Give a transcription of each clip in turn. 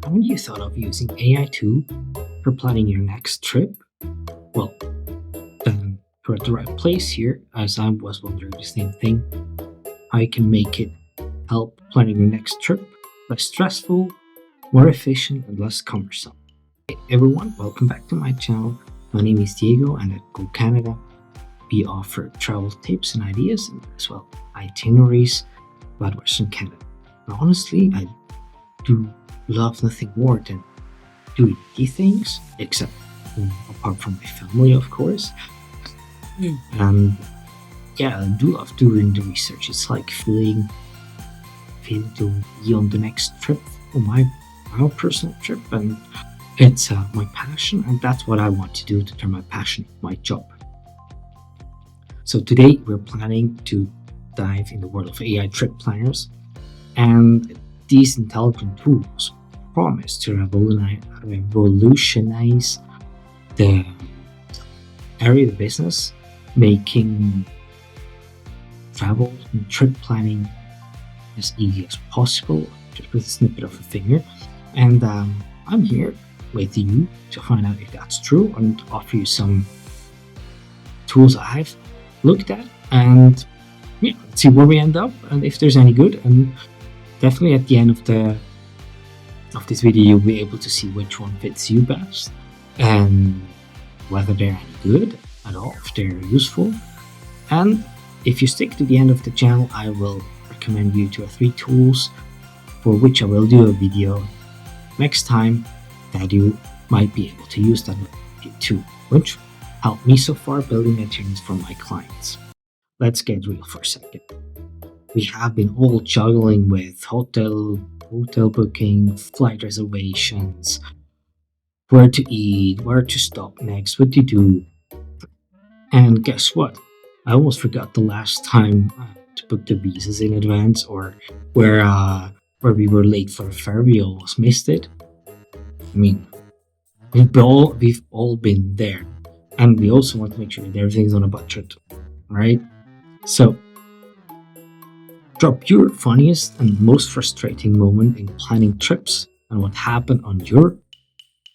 Haven't you thought of using AI too for planning your next trip? Well, then you're at the right place here, as I was wondering the same thing. How you can make it help planning your next trip less stressful, more efficient, and less cumbersome. Hey everyone, welcome back to my channel. My name is Diego, and at Go Canada, we offer travel tips and ideas, and as well itineraries about Western Canada. And honestly, I do love nothing more than doing these things, except apart from my family, of course. And yeah, I do love doing the research. It's like feeling to be on the next trip, or my personal trip, and it's my passion, and that's what I want to do to turn my passion into my job. So today we're planning to dive in the world of AI trip planners, and these intelligent tools promise to revolutionize the area of the business, making travel and trip planning as easy as possible, just with a snippet of a finger. And I'm here with you to find out if that's true and offer you some tools I've looked at, and yeah, let's see where we end up and if there's any good. And definitely at the end of this video, you'll be able to see which one fits you best and whether they're any good at all, if they're useful. And if you stick to the end of the channel, I will recommend you 2 or 3 tools for which I will do a video next time that you might be able to use that too, which helped me so far building itineraries for my clients. Let's get real for a second. We have been all juggling with hotel booking, flight reservations, where to eat, where to stop next, what to do. And guess what? I almost forgot the last time to book the visas in advance, or where we were late for a ferry. We almost missed it. I mean, we've all been there, and we also want to make sure that everything's on a budget, right? So, drop your funniest and most frustrating moment in planning trips and what happened on your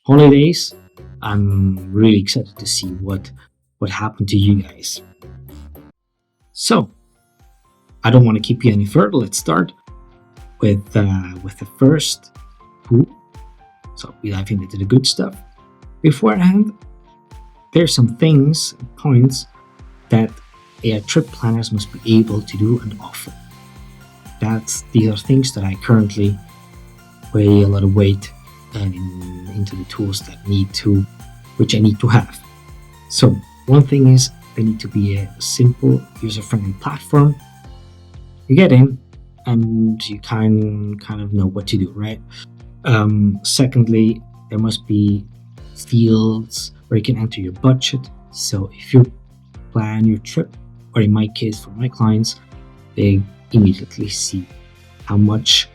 holidays. I'm really excited to see what happened to you guys. So, I don't want to keep you any further. Let's start with the first tool. So we dive into the good stuff. Beforehand, there's some points that AI trip planners must be able to do and offer. These are things that I currently weigh a lot of weight into the tools which I need to have. So one thing is, they need to be a simple, user-friendly platform. You get in and you kind of know what to do, right? Secondly, there must be fields where you can enter your budget. So if you plan your trip, or in my case for my clients, they immediately see how much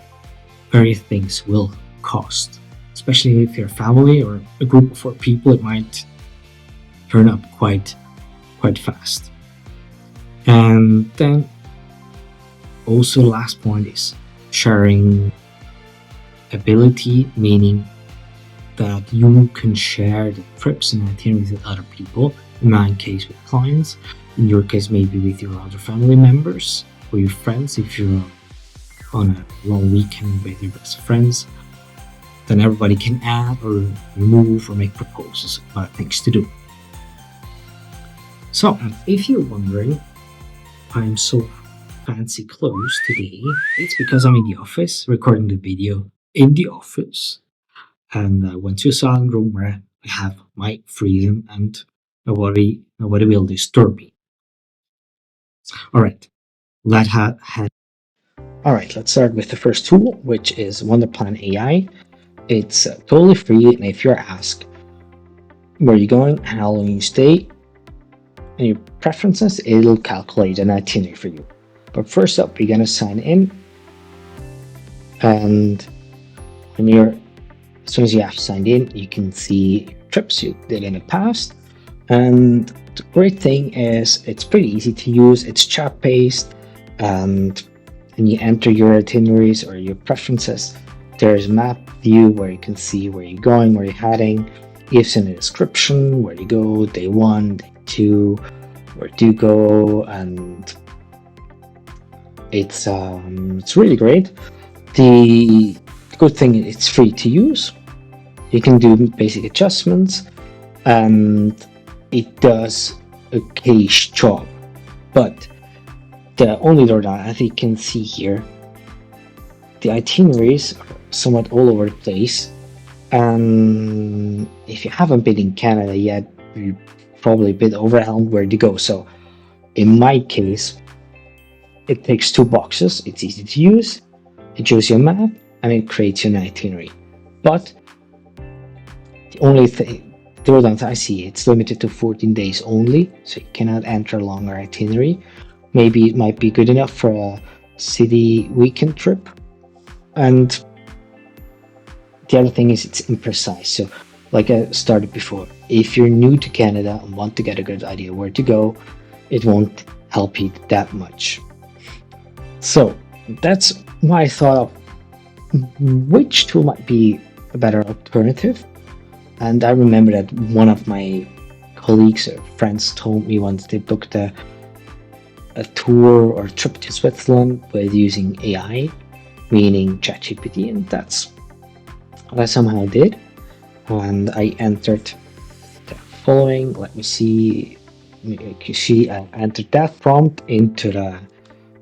various things will cost. Especially if you're a family or a group of 4 people, it might turn up quite fast. And then also the last point is sharing ability, meaning that you can share the trips and itineraries with other people. In my case, with clients. In your case, maybe with your other family members or your friends. If you're on a long weekend with your best friends, then everybody can add or remove or make proposals about things to do. So, if you're wondering why I'm so fancy clothes today, it's because I'm in the office recording the video in the office, and I went to a silent room where I have my freedom and nobody will disturb me. Alright, Alright, let's start with the first tool, which is Wonderplan.AI. It's totally free, and if you're asked where you're going, how long you stay, and your preferences, it'll calculate an itinerary for you. But first up, you're gonna sign in, and as soon as you have signed in, you can see trips you did in the past. And the great thing is it's pretty easy to use. It's chat-based, and you enter your itineraries or your preferences There's a map view where you can see where you're going, where you're heading. Gives in a description where you go, day 1, day 2, where do you go, and it's really great. The good thing is it's free to use. You can do basic adjustments, and it does a cache job. But the only drawdown, as you can see here, the itineraries are somewhat all over the place. And if you haven't been in Canada yet, you're probably a bit overwhelmed where to go. So in my case, it takes 2 boxes. It's easy to use. It shows you a map and it creates you an itinerary. But the only thing, drawdowns I see, it's limited to 14 days only, so you cannot enter a longer itinerary. Maybe it might be good enough for a city weekend trip. And the other thing is it's imprecise. So, like I started before, if you're new to Canada and want to get a good idea where to go, it won't help you that much. So, that's why I thought of which tool might be a better alternative. And I remember that one of my colleagues or friends told me once they booked a tour or a trip to Switzerland with using AI, meaning ChatGPT, and that's what I somehow did. And I entered the following. Let me see. I entered that prompt into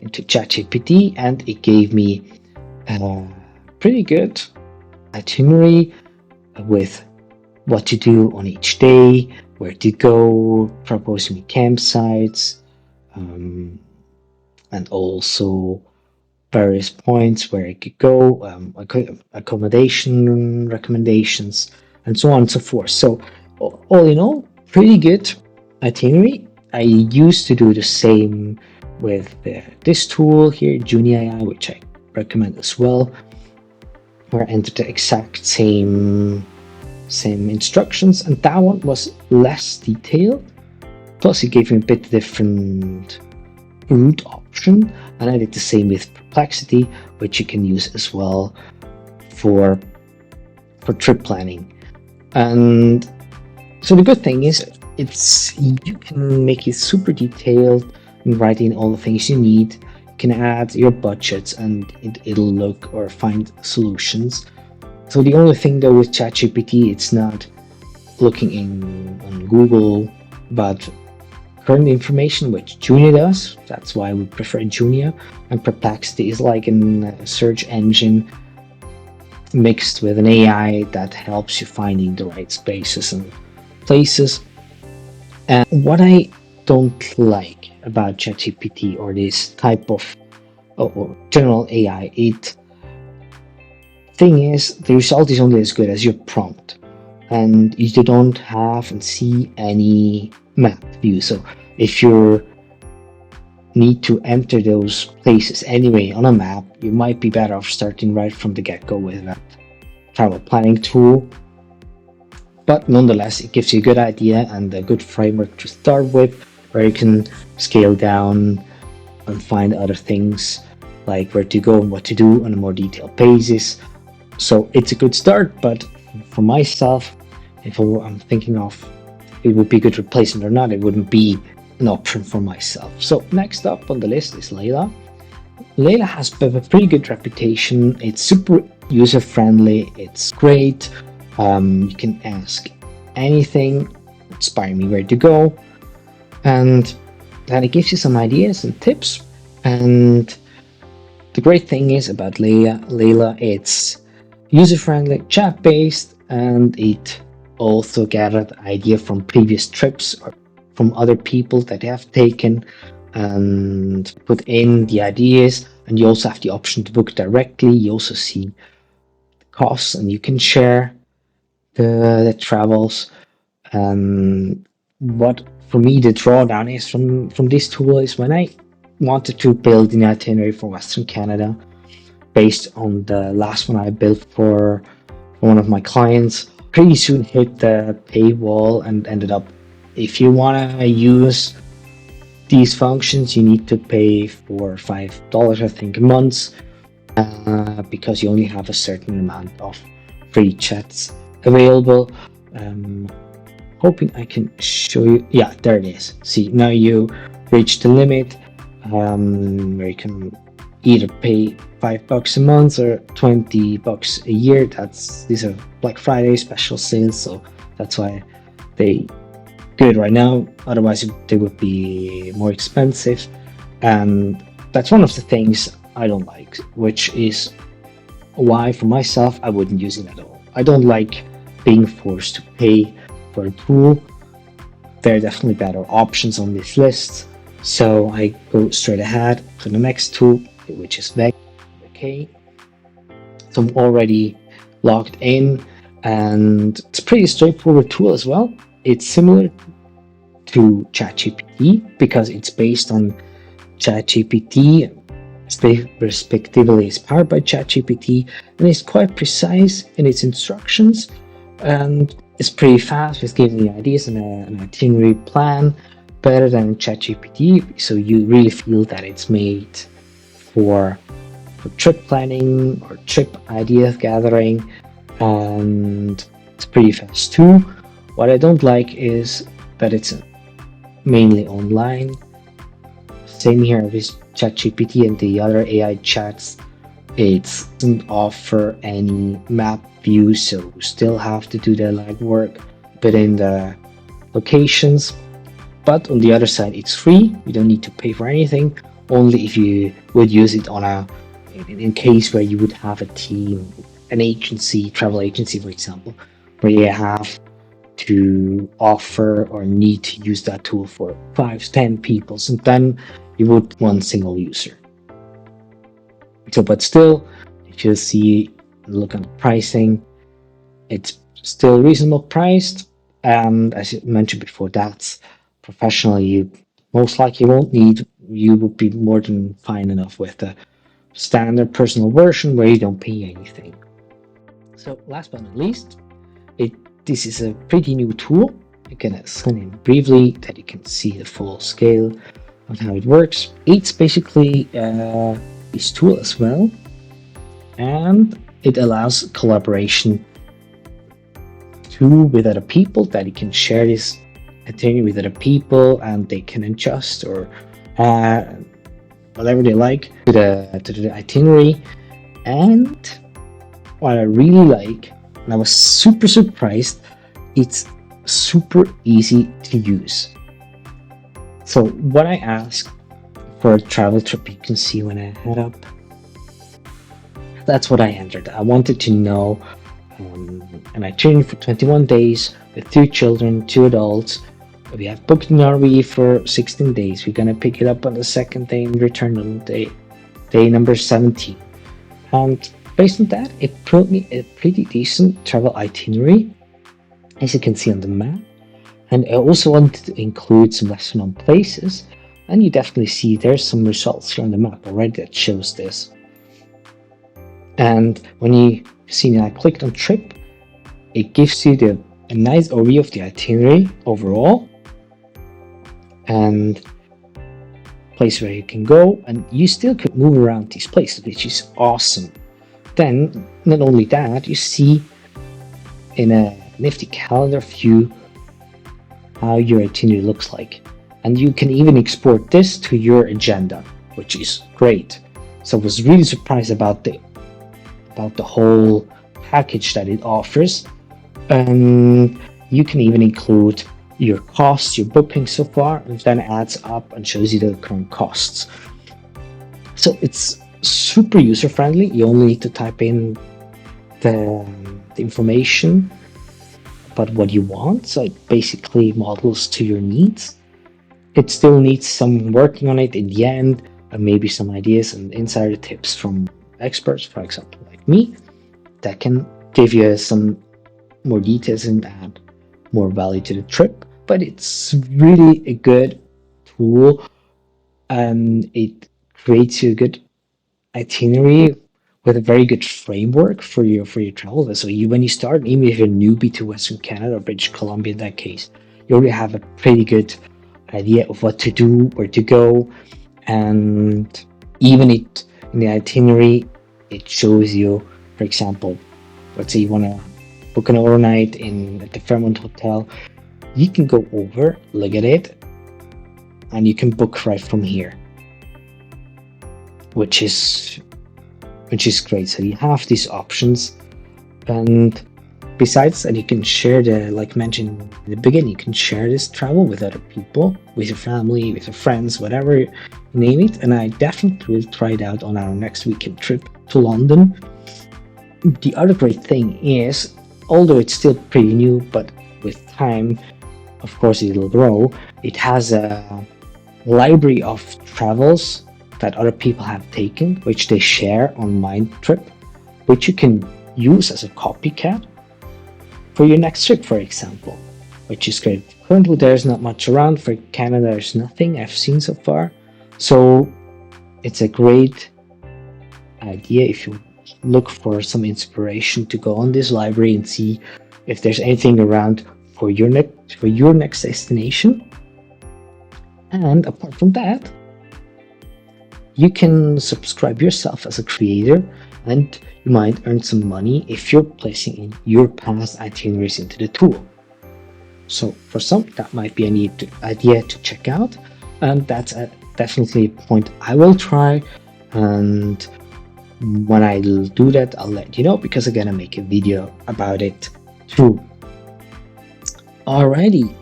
ChatGPT, and it gave me a pretty good itinerary with what to do on each day, where to go, proposing me campsites, and also various points where I could go, accommodation recommendations, and so on and so forth. So, all in all, pretty good itinerary. I used to do the same with this tool here, Juni.ai, which I recommend as well, where I entered the exact same instructions, and that one was less detailed. Plus, it gave me a bit different route option, and I did the same with Perplexity, which you can use as well for trip planning. And so the good thing is you can make it super detailed and write in all the things you need. You can add your budgets, and it'll look or find solutions. So the only thing though with ChatGPT, it's not looking on Google about current information, which Junia does. That's why we prefer Junia. And Perplexity is like a search engine mixed with an AI that helps you finding the right spaces and places. And what I don't like about ChatGPT or this type of or general AI, thing is the result is only as good as your prompt, and you don't have and see any map view. So if you need to enter those places anyway on a map, you might be better off starting right from the get-go with that travel planning tool. But nonetheless, it gives you a good idea and a good framework to start with, where you can scale down and find other things like where to go and what to do on a more detailed basis. So it's a good start, but for myself, if I'm thinking of it would be a good replacement or not, it wouldn't be an option for myself. So next up on the list is Layla. Layla has a pretty good reputation. It's super user friendly. It's great. You can ask anything, inspire me where to go, and then it gives you some ideas and tips. And the great thing is about Layla, it's user-friendly, chat-based, and it also gathered idea from previous trips or from other people that have taken and put in the ideas. And you also have the option to book directly. You also see the costs, and you can share the travels. What for me the drawdown is from this tool is when I wanted to build an itinerary for Western Canada based on the last one I built for one of my clients. Pretty soon hit the paywall and ended up, if you want to use these functions, you need to pay for $5, I think, a month. because you only have a certain amount of free chats available. Um, Hoping I can show you. Yeah, there it is. See, now you reach the limit where you can either pay $5 a month or $20 a year. These are Black Friday special sales, so that's why they good right now. Otherwise, they would be more expensive, and that's one of the things I don't like, which is why for myself I wouldn't use it at all. I don't like being forced to pay for a tool. There are definitely better options on this list. So I go straight ahead to the next tool, which is Vec. Okay, so I'm already logged in, and it's a pretty straightforward tool as well. It's similar to ChatGPT because it's based on ChatGPT, respectively is powered by ChatGPT, and it's quite precise in its instructions, and it's pretty fast with giving you ideas and an itinerary plan, better than ChatGPT. So you really feel that it's made for trip planning or trip idea gathering, and it's pretty fast too. What I don't like is that it's mainly online. Same here with ChatGPT and the other AI chats. It doesn't offer any map view, so you still have to do the legwork, put in the locations. But on the other side, it's free. You don't need to pay for anything. Only if you would use it on in case where you would have a team, an agency, travel agency, for example, where you have to offer or need to use that tool for 5 to 10 people, and then you would one single user. So, but still, if you see, look at the pricing, it's still reasonable priced. And as you mentioned before, that's professional. You most likely won't need. You would be more than fine enough with the standard personal version where you don't pay anything. So, last but not least, it this is a pretty new tool. I'm gonna send in briefly that you can see the full scale of how it works. It's basically this tool as well, and it allows collaboration too with other people, that you can share this itinerary with other people and they can adjust or uh, whatever they like to the itinerary. And what I really like, and I was super surprised, it's super easy to use. So what I asked for a travel trip, you can see when I head up, that's what I entered. I wanted to know an itinerary for 21 days with 2 children, 2 adults. We have booked an RV for 16 days. We're gonna pick it up on the second day and return on day number 17. And based on that, it brought me a pretty decent travel itinerary, as you can see on the map. And I also wanted to include some lesser known places. And you definitely see there's some results here on the map already that shows this. And when you see that I clicked on trip, it gives you a nice overview of the itinerary overall and place where you can go, and you still could move around these places, which is awesome. Then, not only that, you see in a nifty calendar view how your itinerary looks like. And you can even export this to your agenda, which is great. So I was really surprised about the whole package that it offers. And you can even include your costs, your bookings so far, and then adds up and shows you the current costs. So it's super user friendly. You only need to type in the information about what you want. So it basically models to your needs. It still needs some working on it in the end, and maybe some ideas and insider tips from experts, for example, like me, that can give you some more details and add more value to the trip. But it's really a good tool, and it creates you a good itinerary with a very good framework for your travel. So when you start, even if you're a newbie to Western Canada or British Columbia in that case, you already have a pretty good idea of what to do, where to go, and even in the itinerary, it shows you, for example, let's say you want to book an overnight in at the Fairmont Hotel. You can go over, look at it, and you can book right from here, which is great. So you have these options, and besides that, you can share the, like mentioned in the beginning, you can share this travel with other people, with your family, with your friends, whatever you name it. And I definitely will try it out on our next weekend trip to London. The other great thing is, although it's still pretty new, but with time, of course, it'll grow. It has a library of travels that other people have taken, which they share on Mindtrip, which you can use as a copycat for your next trip, for example, which is great. Currently, there's not much around. For Canada, there's nothing I've seen so far. So it's a great idea if you look for some inspiration to go on this library and see if there's anything around for your next destination. And apart from that, you can subscribe yourself as a creator, and you might earn some money if you're placing in your past itineraries into the tool. So for some, that might be a neat idea to check out, and that's definitely a point I will try. And when I do that, I'll let you know, because I'm gonna make a video about it too. Alrighty,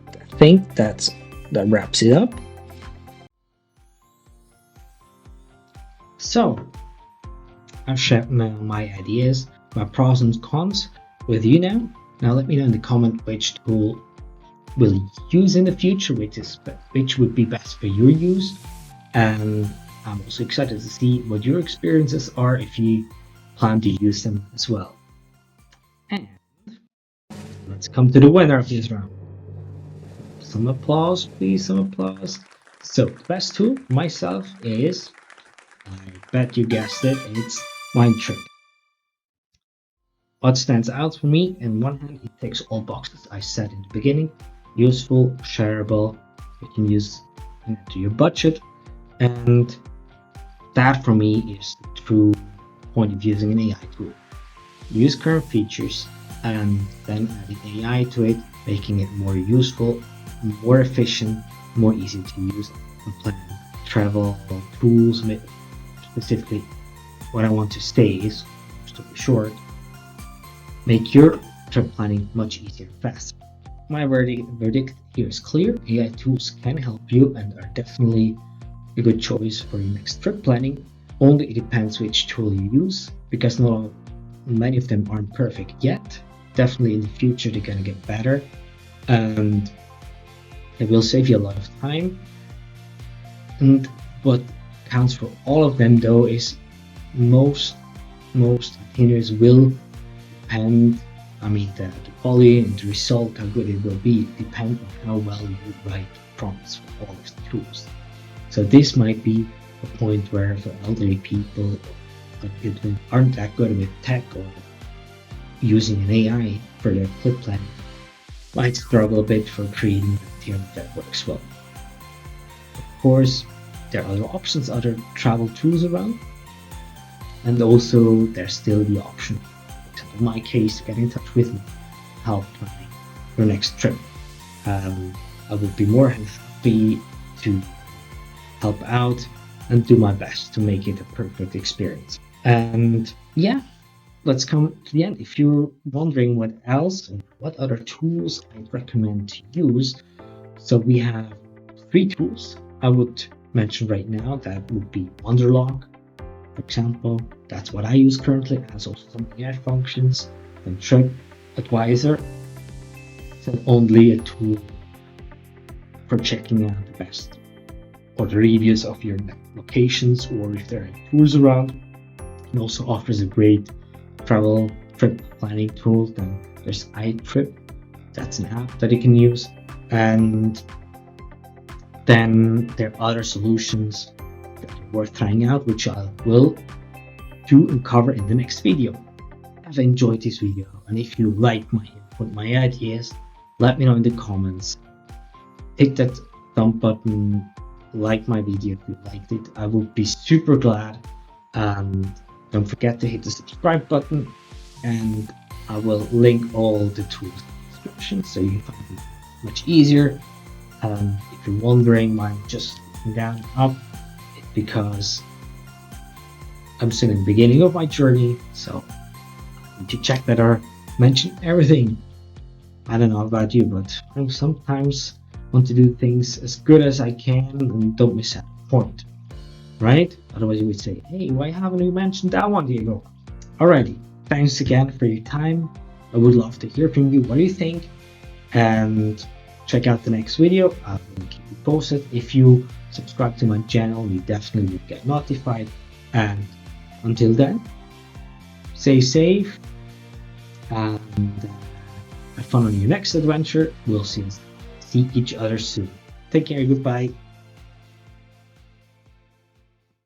I think that wraps it up. So I've shared my ideas, my pros and cons with you now. Now let me know in the comment which tool will you use in the future, which would be best for your use. And I'm also excited to see what your experiences are if you plan to use them as well. And let's come to the winner of this round. Some applause, please, some applause. So the best tool for myself is, I bet you guessed it, it's Mindtrip. What stands out for me, on one hand, it ticks all boxes I said in the beginning: useful, shareable, you can use to your budget, and that for me is the true point of using an AI tool. Use current features and then adding AI to it, making it more useful, more efficient, more easy to use and plan travel tools. Specifically, what I want to say is, to be short, make your trip planning much easier and faster. My verdict here is clear. AI tools can help you and are definitely a good choice for your next trip planning. Only it depends which tool you use, because not many of them aren't perfect yet. Definitely in the future they're gonna get better, and it will save you a lot of time. And what counts for all of them though is most itineraries will depend. I mean, the quality and the result, how good it will be, depend on how well you write prompts for all these tools. So this might be a point where for elderly people that aren't that good with tech or using an AI for their trip planning might struggle a bit for creating an itinerary that works well. Of course, there are other options, other travel tools around, and also there's still the option, in my case, to get in touch with me to help planning your next trip. I would be more than happy to help out and do my best to make it a perfect experience. And yeah, let's come to the end. If you're wondering what else and what other tools I'd recommend to use, so we have 3 tools I would mention right now. That would be Wonderlog, for example. That's what I use currently. It has also some AI functions. And TripAdvisor is only a tool for checking out the best or the reviews of your locations, or if there are tours around. It also offers a great travel trip planning tool. Then there's iTrip, that's an app that you can use. And then there are other solutions that are worth trying out, which I will do and cover in the next video. I've enjoyed this video, and if you like my input, my ideas, let me know in the comments. Hit that thumb button, like my video if you liked it. I would be super glad Don't forget to hit the subscribe button, and I will link all the tools in the description so you find it much easier. If you're wondering why I'm just looking down and up, it's because I'm still in the beginning of my journey, so I need to check that I mention everything. I don't know about you, but I sometimes want to do things as good as I can and don't miss that point, right? Otherwise, you would say, hey, why haven't you mentioned that one, Diego? Alrighty, thanks again for your time. I would love to hear from you. What do you think? And check out the next video. I will keep you posted. If you subscribe to my channel, you definitely will get notified. And until then, stay safe and have fun on your next adventure. We'll see each other soon. Take care. Goodbye.